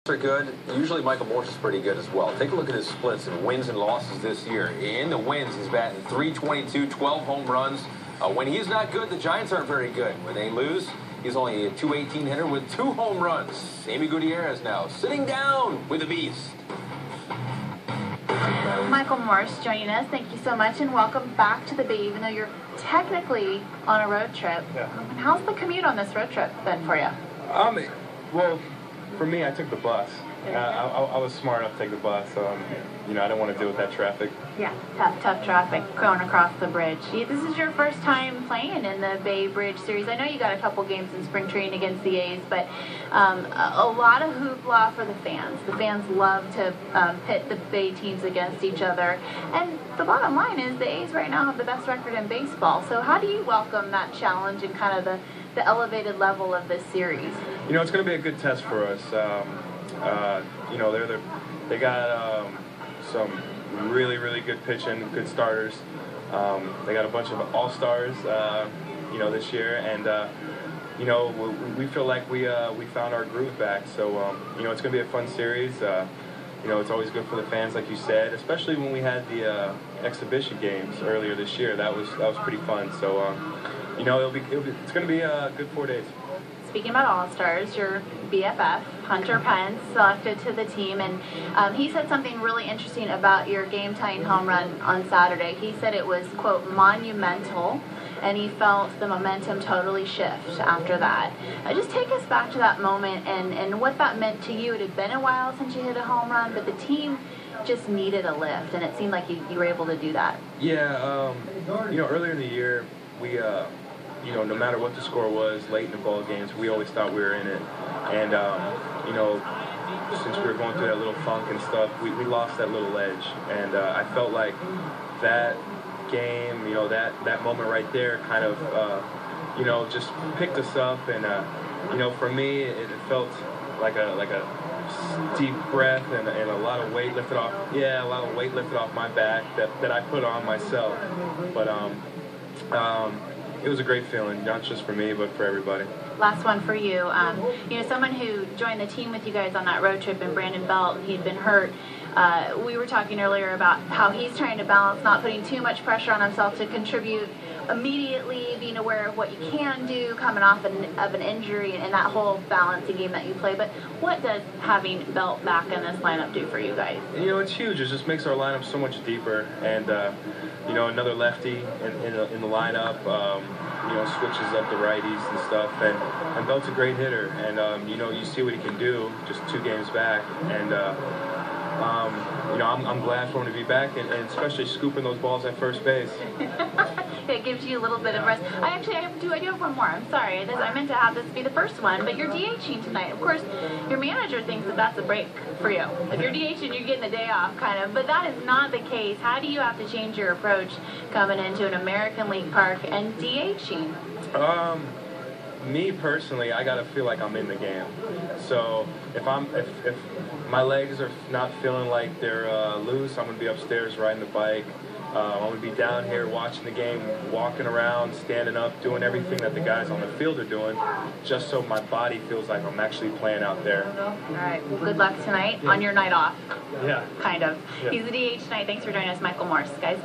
Are good. Usually Michael Morse is pretty good as well. Take a look at his splits and wins and losses this year. In the wins, he's batting .322, 12 home runs. When he's not good, the Giants aren't very good. When they lose, he's only a .218 hitter with 2 home runs. Sammy Gutierrez now sitting down with the Beast. Michael Morse joining us. Thank you so much and welcome back to the Bay, even though you're technically on a road trip. Yeah. How's the commute on this road trip been for you? Well, for me, I took the bus. I was smart enough to take the bus. I didn't want to deal with that traffic. Yeah, tough traffic going across the bridge. This is your first time playing in the Bay Bridge Series. I know you got a couple games in spring training against the A's, but a lot of hoopla for the fans. The fans love to pit the Bay teams against each other. And the bottom line is the A's right now have the best record in baseball. So how do you welcome that challenge and kind of the elevated level of this series? It's going to be a good test for us. They got some really good pitching, good starters. They got a bunch of all-stars, this year, and we feel like we found our groove back. So it's going to be a fun series. It's always good for the fans, like you said, especially when we had the exhibition games earlier this year. That was pretty fun. So it's going to be a good 4 days. Speaking about All-Stars, your BFF, Hunter Pence, selected to the team, and he said something really interesting about your game-tying home run on Saturday. He said it was, quote, monumental, and he felt the momentum totally shift after that. Just take us back to that moment and what that meant to you. It had been a while since you hit a home run, but the team just needed a lift, and it seemed like you were able to do that. Yeah, earlier in the year, we no matter what the score was, late in the ball games, we always thought we were in it. And, since we were going through that little funk and stuff, we lost that little edge. And I felt like that game, that moment right there kind of, just picked us up. And, for me, it felt like a deep breath and a lot of weight lifted off. Yeah, a lot of weight lifted off my back that I put on myself. But, it was a great feeling, not just for me, but for everybody. Last one for you. Someone who joined the team with you guys on that road trip, and Brandon Belt, he'd been hurt. We were talking earlier about how he's trying to balance not putting too much pressure on himself to contribute immediately, being aware of what you can do, coming off of an injury, and that whole balancing game that you play. But what does having Belt back in this lineup do for you guys? It's huge. It just makes our lineup so much deeper. And, another lefty in the lineup, switches up the righties and stuff. And Belt's a great hitter. And, you see what he can do just 2 games back. And, I'm glad for him to be back, and especially scooping those balls at first base. It gives you a little bit of rest. I do have one more. I'm sorry. I meant to have this be the first one, but you're DHing tonight. Of course, your manager thinks that that's a break for you. If you're DHing, you're getting the day off, kind of. But that is not the case. How do you have to change your approach coming into an American League park and DHing? Me personally, I gotta feel like I'm in the game. So if my legs are not feeling like they're loose, I'm gonna be upstairs riding the bike. I'm gonna be down here watching the game, walking around, standing up, doing everything that the guys on the field are doing, just so my body feels like I'm actually playing out there. All right. Well, good luck tonight on your night off. Yeah. Kind of. Yeah. He's the DH tonight. Thanks for joining us, Michael Morse, guys.